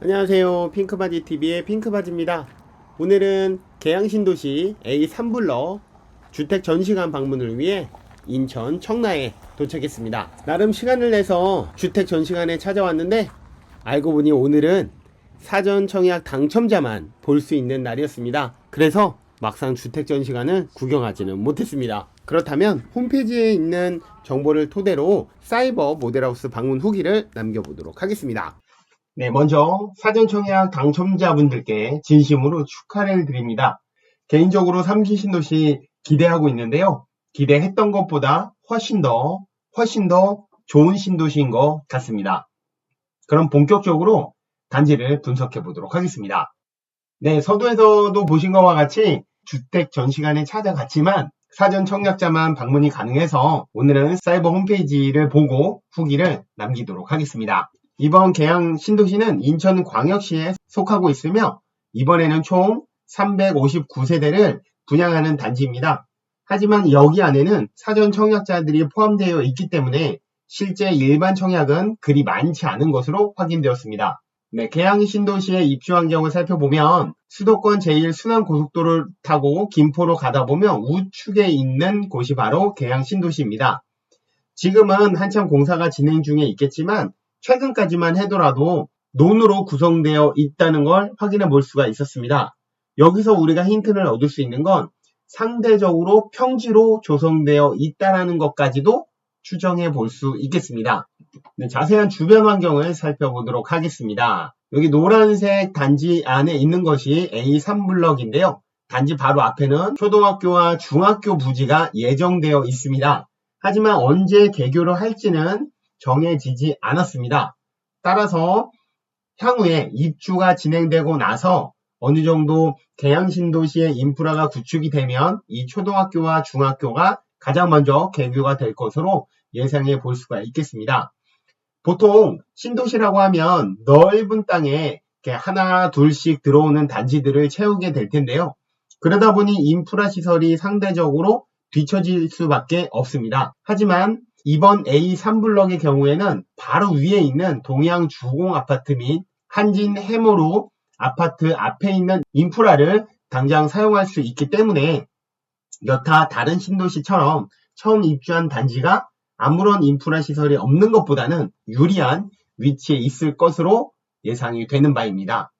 안녕하세요. 핑크바지TV의 핑크바지입니다. 오늘은 계양신도시 A3블럭 주택 전시관 방문을 위해 인천 청라에 도착했습니다. 나름 시간을 내서 주택 전시관에 찾아왔는데 알고 보니 오늘은 사전 청약 당첨자만 볼 수 있는 날이었습니다. 그래서 막상 주택 전시관을 구경하지는 못했습니다. 그렇다면 홈페이지에 있는 정보를 토대로 사이버 모델하우스 방문 후기를 남겨보도록 하겠습니다. 네, 먼저 사전 청약 당첨자분들께 진심으로 축하를 드립니다. 개인적으로 삼기신도시 기대하고 있는데요. 기대했던 것보다 훨씬 더 좋은 신도시인 것 같습니다. 그럼 본격적으로 단지를 분석해 보도록 하겠습니다. 네, 서두에서도 보신 것과 같이 주택 전시관에 찾아갔지만 사전 청약자만 방문이 가능해서 오늘은 사이버 홈페이지를 보고 후기를 남기도록 하겠습니다. 이번 계양 신도시는 인천광역시에 속하고 있으며 이번에는 총 359세대를 분양하는 단지입니다. 하지만 여기 안에는 사전 청약자들이 포함되어 있기 때문에 실제 일반 청약은 그리 많지 않은 것으로 확인되었습니다. 네, 계양 신도시의 입주 환경을 살펴보면 수도권 제1순환고속도로를 타고 김포로 가다 보면 우측에 있는 곳이 바로 계양 신도시입니다. 지금은 한참 공사가 진행 중에 있겠지만 최근까지만 하더라도 논으로 구성되어 있다는 걸 확인해 볼 수가 있었습니다. 여기서 우리가 힌트를 얻을 수 있는 건 상대적으로 평지로 조성되어 있다는 것까지도 추정해 볼 수 있겠습니다. 네, 자세한 주변 환경을 살펴보도록 하겠습니다. 여기 노란색 단지 안에 있는 것이 A3블럭인데요. 단지 바로 앞에는 초등학교와 중학교 부지가 예정되어 있습니다. 하지만 언제 개교를 할지는 정해지지 않았습니다. 따라서 향후에 입주가 진행되고 나서 어느 정도 계양신도시의 인프라가 구축이 되면 이 초등학교와 중학교가 가장 먼저 개교가 될 것으로 예상해 볼 수가 있겠습니다. 보통 신도시라고 하면 넓은 땅에 하나 둘씩 들어오는 단지들을 채우게 될 텐데요. 그러다 보니 인프라 시설이 상대적으로 뒤처질 수밖에 없습니다. 하지만 이번 A3블럭의 경우에는 바로 위에 있는 동양주공아파트 및 한진 해모루 아파트 앞에 있는 인프라를 당장 사용할 수 있기 때문에 여타 다른 신도시처럼 처음 입주한 단지가 아무런 인프라 시설이 없는 것보다는 유리한 위치에 있을 것으로 예상이 되는 바입니다.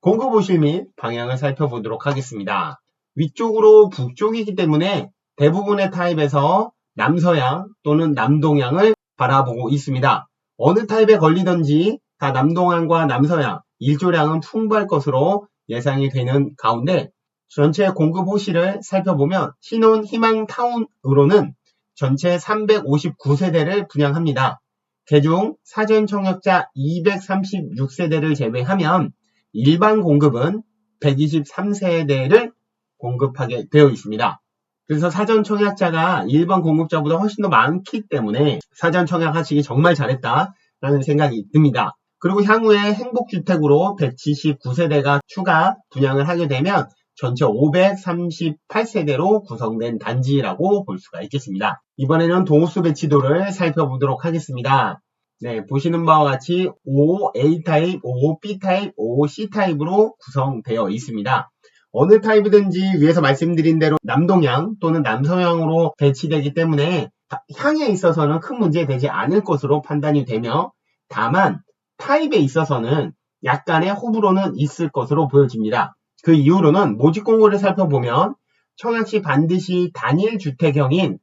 공급 호실 및 방향을 살펴보도록 하겠습니다. 위쪽으로 북쪽이기 때문에 대부분의 타입에서 남서양 또는 남동양을 바라보고 있습니다. 어느 타입에 걸리든지 다 남동양과 남서양 일조량은 풍부할 것으로 예상이 되는 가운데 전체 공급 호실을 살펴보면 신혼 희망타운으로는 전체 359세대를 분양합니다. 그중 사전 청약자 236세대를 제외하면 일반 공급은 123세대를 공급하게 되어 있습니다. 그래서 사전 청약자가 일반 공급자보다 훨씬 더 많기 때문에 사전 청약하시기 정말 잘했다라는 생각이 듭니다. 그리고 향후에 행복주택으로 179세대가 추가 분양을 하게 되면 전체 538세대로 구성된 단지라고 볼 수가 있겠습니다. 이번에는 동호수 배치도를 살펴보도록 하겠습니다. 네, 보시는 바와 같이 5A 타입, 5B 타입, 5C타입으로 구성되어 있습니다. 어느 타입이든지 위에서 말씀드린 대로 남동향 또는 남서향으로 배치되기 때문에 향에 있어서는 큰 문제 되지 않을 것으로 판단이 되며 다만 타입에 있어서는 약간의 호불호는 있을 것으로 보여집니다. 그 이유로는 모집 공고를 살펴보면 청약시 반드시 단일 주택형인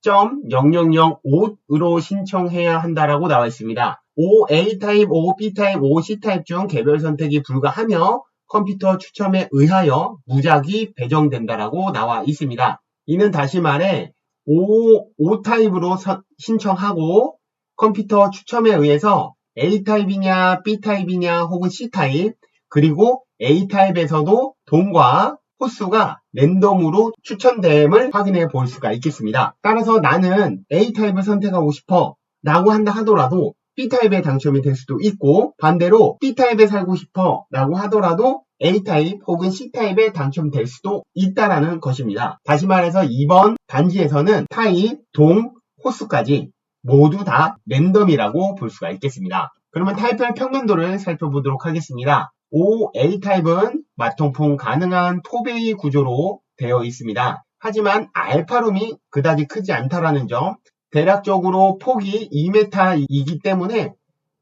55.0005으로 신청해야 한다라고 나와 있습니다. 5A 타입, 5B 타입, 5C타입 중 개별 선택이 불가하며 컴퓨터 추첨에 의하여 무작위 배정된다라고 나와 있습니다. 이는 다시 말해 5타입으로 신청하고 컴퓨터 추첨에 의해서 A타입이냐 B타입이냐 혹은 C타입 그리고 A타입에서도 돈과 호수가 랜덤으로 추천됨을 확인해 볼 수가 있겠습니다. 따라서 나는 A타입을 선택하고 싶어 라고 한다 하더라도 B타입에 당첨이 될 수도 있고 반대로 B타입에 살고 싶어 라고 하더라도 A타입 혹은 C타입에 당첨될 수도 있다라는 것입니다. 다시 말해서 이번 단지에서는 타입, 동, 호수까지 모두 다 랜덤이라고 볼 수가 있겠습니다. 그러면 타입별 평면도를 살펴보도록 하겠습니다. 5A 타입은 마통풍 가능한 포베이 구조로 되어 있습니다. 하지만 알파룸이 그다지 크지 않다라는 점, 대략적으로 폭이 2m이기 때문에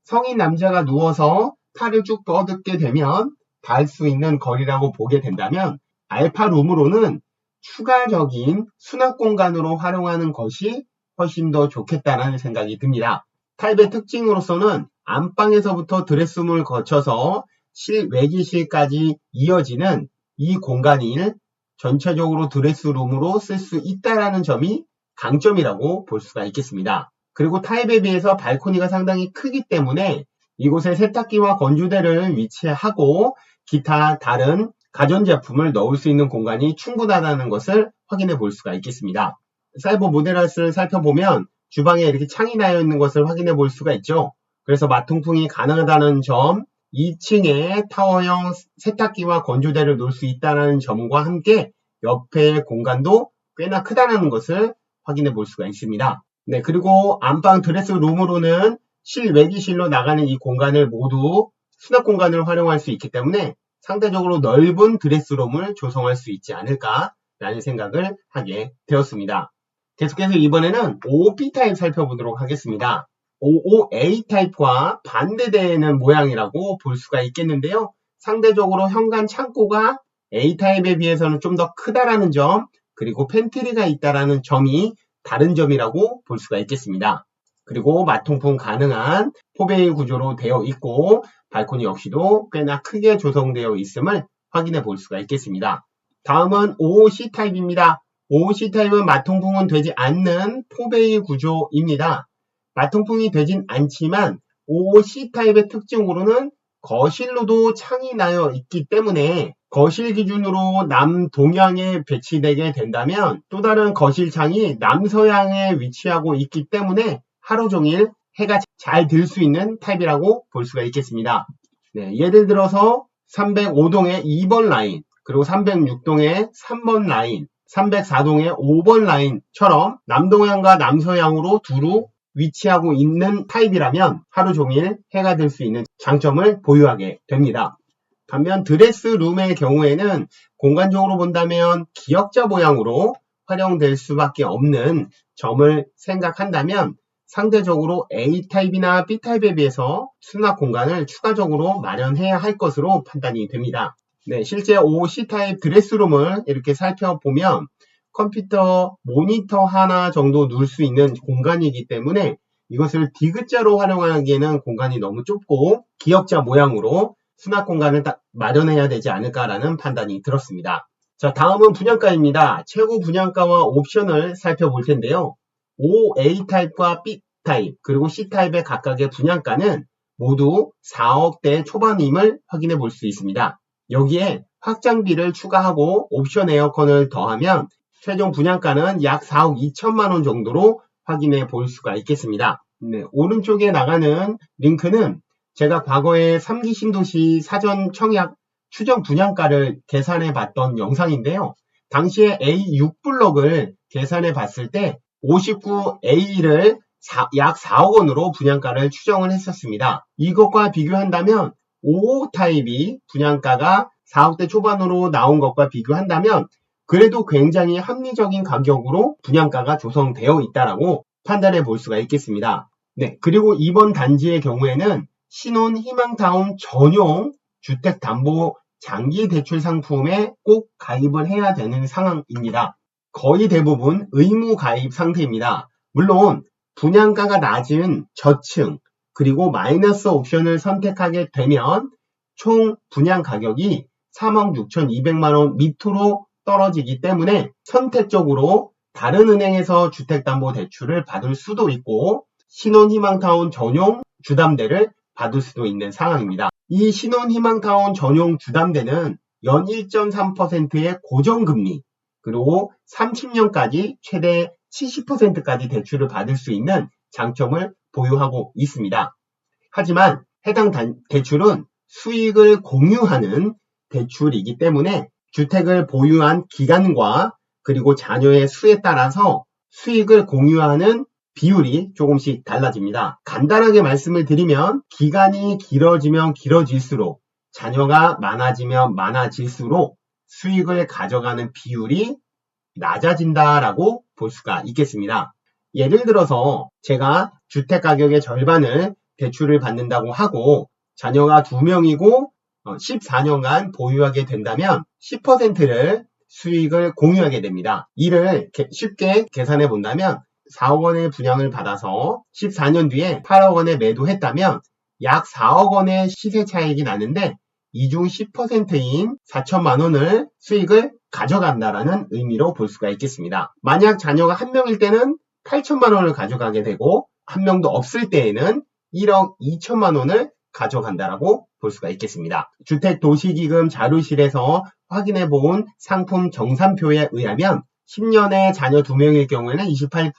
성인 남자가 누워서 팔을 쭉 뻗게 되면 닿을 수 있는 거리라고 보게 된다면 알파룸으로는 추가적인 수납 공간으로 활용하는 것이 훨씬 더 좋겠다는 생각이 듭니다. 타입의 특징으로서는 안방에서부터 드레스룸을 거쳐서 실외기실까지 이어지는 이 공간을 전체적으로 드레스룸으로 쓸 수 있다는 점이 강점이라고 볼 수가 있겠습니다. 그리고 타입에 비해서 발코니가 상당히 크기 때문에 이곳에 세탁기와 건조대를 위치하고 기타 다른 가전제품을 넣을 수 있는 공간이 충분하다는 것을 확인해 볼 수가 있겠습니다. 사이버 모델하우스를 살펴보면 주방에 이렇게 창이 나여 있는 것을 확인해 볼 수가 있죠. 그래서 마통풍이 가능하다는 점, 2층에 타워형 세탁기와 건조대를 놓을 수 있다는 점과 함께 옆에 공간도 꽤나 크다는 것을 확인해 볼 수가 있습니다. 네, 그리고 안방 드레스룸으로는 실외기실로 나가는 이 공간을 모두 수납 공간을 활용할 수 있기 때문에 상대적으로 넓은 드레스룸을 조성할 수 있지 않을까라는 생각을 하게 되었습니다. 계속해서 이번에는 55B 타입 살펴보도록 하겠습니다. 55A 타입과 반대되는 모양이라고 볼 수가 있겠는데요. 상대적으로 현관 창고가 A 타입에 비해서는 좀 더 크다라는 점, 그리고 팬트리가 있다라는 점이 다른 점이라고 볼 수가 있겠습니다. 그리고 마통풍 가능한 포베이 구조로 되어 있고 발코니 역시도 꽤나 크게 조성되어 있음을 확인해 볼 수가 있겠습니다. 다음은 55C 타입입니다. 55C 타입은 마통풍은 되지 않는 포베이 구조입니다. 마통풍이 되진 않지만 55C 타입의 특징으로는 거실로도 창이 나여 있기 때문에 거실 기준으로 남동향에 배치되게 된다면 또 다른 거실 창이 남서향에 위치하고 있기 때문에 하루 종일 해가 잘 들 수 있는 타입이라고 볼 수가 있겠습니다. 네, 예를 들어서 305동의 2번 라인, 그리고 306동의 3번 라인, 304동의 5번 라인처럼 남동향과 남서향으로 두루 위치하고 있는 타입이라면 하루 종일 해가 들 수 있는 장점을 보유하게 됩니다. 반면 드레스룸의 경우에는 공간적으로 본다면 기역자 모양으로 활용될 수밖에 없는 점을 생각한다면 상대적으로 A타입이나 B타입에 비해서 수납 공간을 추가적으로 마련해야 할 것으로 판단이 됩니다. 네, 실제 55C타입 드레스룸을 이렇게 살펴보면 컴퓨터 모니터 하나 정도 놓을 수 있는 공간이기 때문에 이것을 디귿자로 활용하기에는 공간이 너무 좁고 기역자 모양으로 수납 공간을 마련해야 되지 않을까라는 판단이 들었습니다. 자, 다음은 분양가입니다. 최고 분양가와 옵션을 살펴볼 텐데요. 5A 타입과 B 타입 그리고 C 타입의 각각의 분양가는 모두 4억대 초반임을 확인해 볼 수 있습니다. 여기에 확장비를 추가하고 옵션 에어컨을 더하면 최종 분양가는 약 4억 2천만 원 정도로 확인해 볼 수가 있겠습니다. 네, 오른쪽에 나가는 링크는 제가 과거에 3기 신도시 사전 청약 추정 분양가를 계산해 봤던 영상인데요. 당시에 A6블럭을 계산해 봤을 때 59A를 약 4억 원으로 분양가를 추정을 했었습니다. 이것과 비교한다면 55 타입이 분양가가 4억대 초반으로 나온 것과 비교한다면 그래도 굉장히 합리적인 가격으로 분양가가 조성되어 있다라고 판단해 볼 수가 있겠습니다. 네, 그리고 이번 단지의 경우에는 신혼 희망타운 전용 주택담보 장기 대출 상품에 꼭 가입을 해야 되는 상황입니다. 거의 대부분 의무 가입 상태입니다. 물론 분양가가 낮은 저층 그리고 마이너스 옵션을 선택하게 되면 총 분양 가격이 3억 6,200만 원 밑으로 떨어지기 때문에 선택적으로 다른 은행에서 주택담보대출을 받을 수도 있고 신혼희망타운 전용 주담대를 받을 수도 있는 상황입니다. 이 신혼희망타운 전용 주담대는 연 1.3%의 고정금리 그리고 30년까지 최대 70%까지 대출을 받을 수 있는 장점을 보유하고 있습니다. 하지만 해당 대출은 수익을 공유하는 대출이기 때문에 주택을 보유한 기간과 그리고 자녀의 수에 따라서 수익을 공유하는 비율이 조금씩 달라집니다. 간단하게 말씀을 드리면 기간이 길어지면 길어질수록 자녀가 많아지면 많아질수록 수익을 가져가는 비율이 낮아진다라고 볼 수가 있겠습니다. 예를 들어서 제가 주택가격의 절반을 대출을 받는다고 하고 자녀가 2명이고 14년간 보유하게 된다면 10%를 수익을 공유하게 됩니다. 이를 쉽게 계산해 본다면 4억 원의 분양을 받아서 14년 뒤에 8억 원에 매도했다면 약 4억 원의 시세 차익이 나는데 이 중 10%인 4천만 원을 수익을 가져간다라는 의미로 볼 수가 있겠습니다. 만약 자녀가 1명일 때는 8천만 원을 가져가게 되고 1명도 없을 때에는 1억 2천만 원을 가져간다라고 볼 수가 있겠습니다. 주택도시기금 자료실에서 확인해 본 상품 정산표에 의하면 10년에 자녀 2명일 경우에는 28%,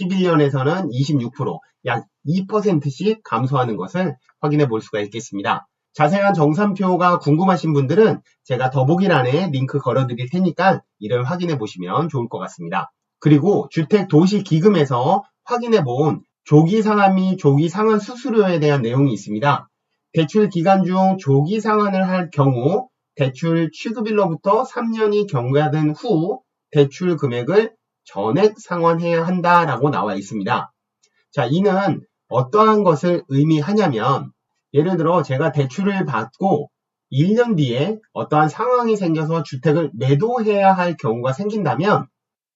11년에서는 26%, 약 2%씩 감소하는 것을 확인해 볼 수가 있겠습니다. 자세한 정산표가 궁금하신 분들은 제가 더보기란에 링크 걸어드릴 테니까 이를 확인해 보시면 좋을 것 같습니다. 그리고 주택도시기금에서 확인해 본 조기상환 및 조기상환 수수료에 대한 내용이 있습니다. 대출 기간 중 조기상환을 할 경우 대출 취급일로부터 3년이 경과된 후 대출 금액을 전액 상환해야 한다라고 나와 있습니다. 자, 이는 어떠한 것을 의미하냐면 예를 들어 제가 대출을 받고 1년 뒤에 어떠한 상황이 생겨서 주택을 매도해야 할 경우가 생긴다면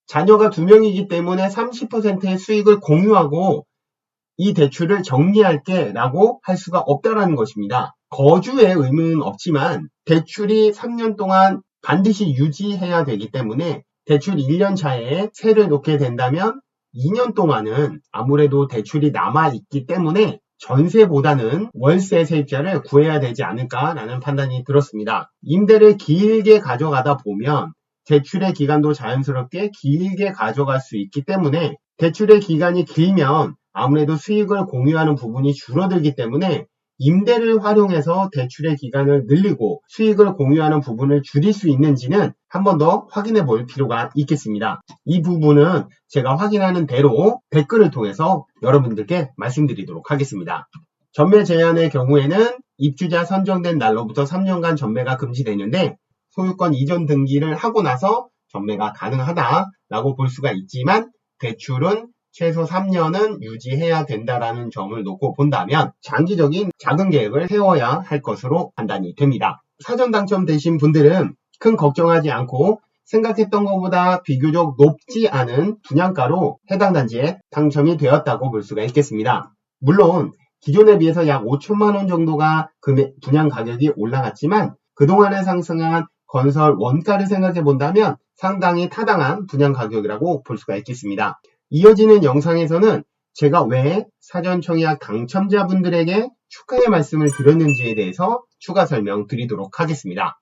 자녀가 2명이기 때문에 30%의 수익을 공유하고 이 대출을 정리할게 라고 할 수가 없다라는 것입니다. 거주의 의무는 없지만 대출이 3년 동안 반드시 유지해야 되기 때문에 대출 1년 차에 세를 놓게 된다면 2년 동안은 아무래도 대출이 남아있기 때문에 전세보다는 월세 세입자를 구해야 되지 않을까라는 판단이 들었습니다. 임대를 길게 가져가다 보면 대출의 기간도 자연스럽게 길게 가져갈 수 있기 때문에 대출의 기간이 길면 아무래도 수익을 공유하는 부분이 줄어들기 때문에 임대를 활용해서 대출의 기간을 늘리고 수익을 공유하는 부분을 줄일 수 있는지는 한 번 더 확인해 볼 필요가 있겠습니다. 이 부분은 제가 확인하는 대로 댓글을 통해서 여러분들께 말씀드리도록 하겠습니다. 전매 제한의 경우에는 입주자 선정된 날로부터 3년간 전매가 금지되는데 소유권 이전 등기를 하고 나서 전매가 가능하다라고 볼 수가 있지만 대출은 최소 3년은 유지해야 된다라는 점을 놓고 본다면 장기적인 자금 계획을 세워야 할 것으로 판단이 됩니다. 사전 당첨되신 분들은 큰 걱정하지 않고 생각했던 것보다 비교적 높지 않은 분양가로 해당 단지에 당첨이 되었다고 볼 수가 있겠습니다. 물론 기존에 비해서 약 5천만 원 정도가 분양 가격이 올라갔지만 그동안에 상승한 건설 원가를 생각해 본다면 상당히 타당한 분양 가격이라고 볼 수가 있겠습니다. 이어지는 영상에서는 제가 왜 사전 청약 당첨자분들에게 축하의 말씀을 드렸는지에 대해서 추가 설명드리도록 하겠습니다.